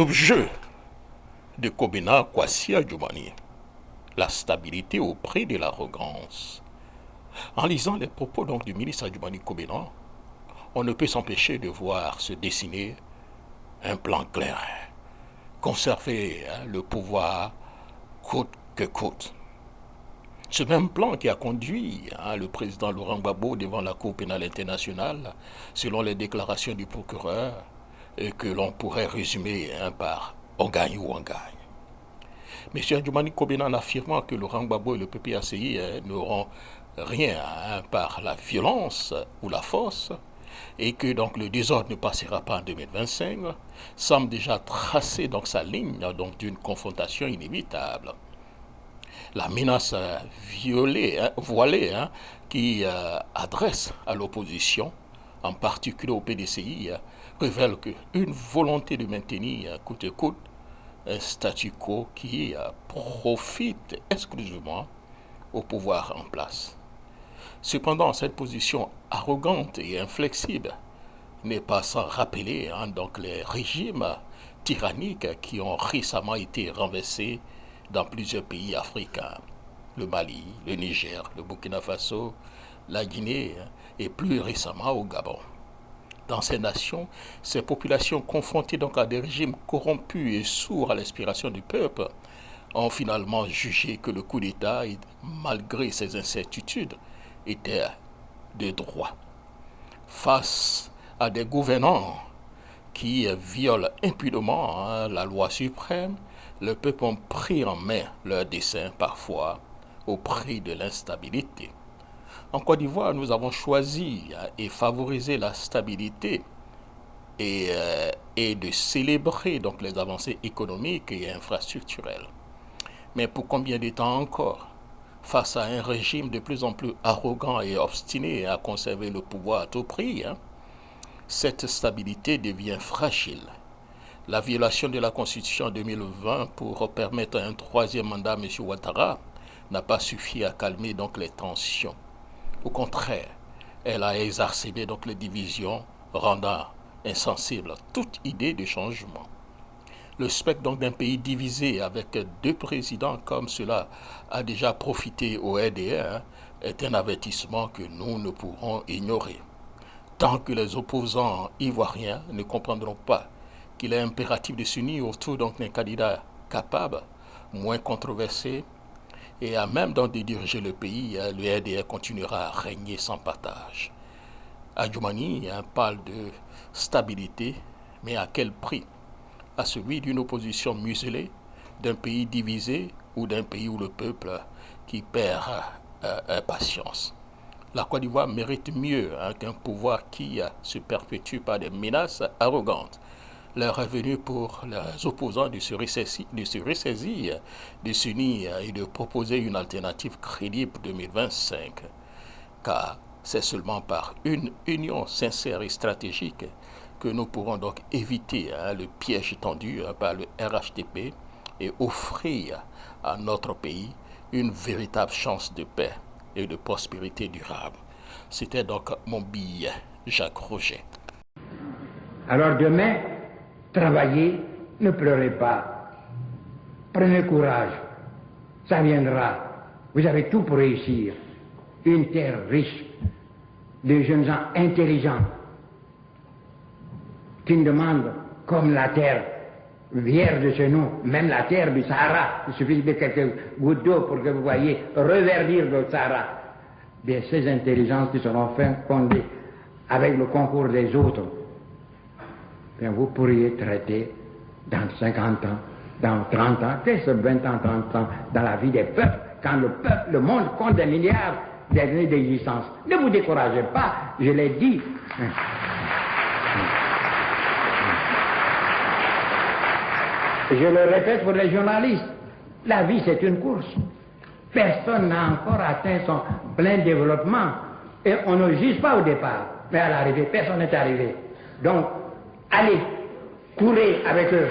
L'objet de Kobena Kwasi Adjumani, la stabilité au prix de l'arrogance. En lisant les propos donc du ministre Adjumani Kobena, on ne peut s'empêcher de voir se dessiner un plan clair. Conserver le pouvoir coûte que coûte. Ce même plan qui a conduit le président Laurent Gbagbo devant la Cour pénale internationale, selon les déclarations du procureur, et que l'on pourrait résumer par on gagne ou on gagne. M. Adjumani Kobena en affirmant que Laurent Gbagbo et le PPACI n'auront rien par la violence ou la force, et que donc le désordre ne passera pas en 2025, semble déjà tracer donc sa ligne donc d'une confrontation inévitable. La menace voilée qui adresse à l'opposition, en particulier au PDCI, révèle qu'une volonté de maintenir coûte que coûte un statu quo qui profite exclusivement au pouvoir en place. Cependant, cette position arrogante et inflexible n'est pas sans rappeler donc les régimes tyranniques qui ont récemment été renversés dans plusieurs pays africains, le Mali, le Niger, le Burkina Faso, la Guinée et plus récemment au Gabon. Dans ces nations, ces populations confrontées donc à des régimes corrompus et sourds à l'aspiration du peuple ont finalement jugé que le coup d'État, malgré ses incertitudes, était de droit. Face à des gouvernants qui violent impunément la loi suprême, le peuple a pris en main leur dessein parfois au prix de l'instabilité. En Côte d'Ivoire, nous avons choisi et favorisé la stabilité et de célébrer donc les avancées économiques et infrastructurelles. Mais pour combien de temps encore, face à un régime de plus en plus arrogant et obstiné à conserver le pouvoir à tout prix, cette stabilité devient fragile. La violation de la Constitution en 2020 pour permettre un troisième mandat à M. Ouattara n'a pas suffi à calmer donc les tensions. Au contraire, elle a exacerbé donc les divisions, rendant insensible toute idée de changement. Le spectre donc d'un pays divisé avec deux présidents comme cela a déjà profité au RDR est un avertissement que nous ne pourrons ignorer. Tant que les opposants ivoiriens ne comprendront pas qu'il est impératif de s'unir autour d'un candidat capable, moins controversé, et à même de diriger le pays, le RDR continuera à régner sans partage. Adjumani parle de stabilité, mais à quel prix? À celui d'une opposition muselée, d'un pays divisé ou d'un pays où le peuple qui perd patience. La Côte d'Ivoire mérite mieux qu'un pouvoir qui se perpétue par des menaces arrogantes. L'heure est venue pour les opposants de se ressaisir, de s'unir et de proposer une alternative crédible 2025. Car c'est seulement par une union sincère et stratégique que nous pourrons donc éviter le piège tendu par le RHDP et offrir à notre pays une véritable chance de paix et de prospérité durable. C'était donc mon billet, Jacques Roger. Alors demain, travaillez, ne pleurez pas. Prenez courage, ça viendra. Vous avez tout pour réussir. Une terre riche, de jeunes gens intelligents, qui ne demandent comme la terre vierge de chez nous, même la terre du Sahara, il suffit de quelques gouttes d'eau pour que vous voyez reverdir le Sahara. De ces intelligences qui seront fondées avec le concours des autres, bien vous pourriez traiter dans 50 ans, dans 30 ans, qu'est-ce que 20 ans, 30 ans, dans la vie des peuples, quand le monde compte des milliards d'années d'existence. Ne vous découragez pas, je l'ai dit. Je le répète pour les journalistes, la vie c'est une course. Personne n'a encore atteint son plein développement. Et on ne juge pas au départ, mais à l'arrivée, personne n'est arrivé. Donc, allez, courez avec eux.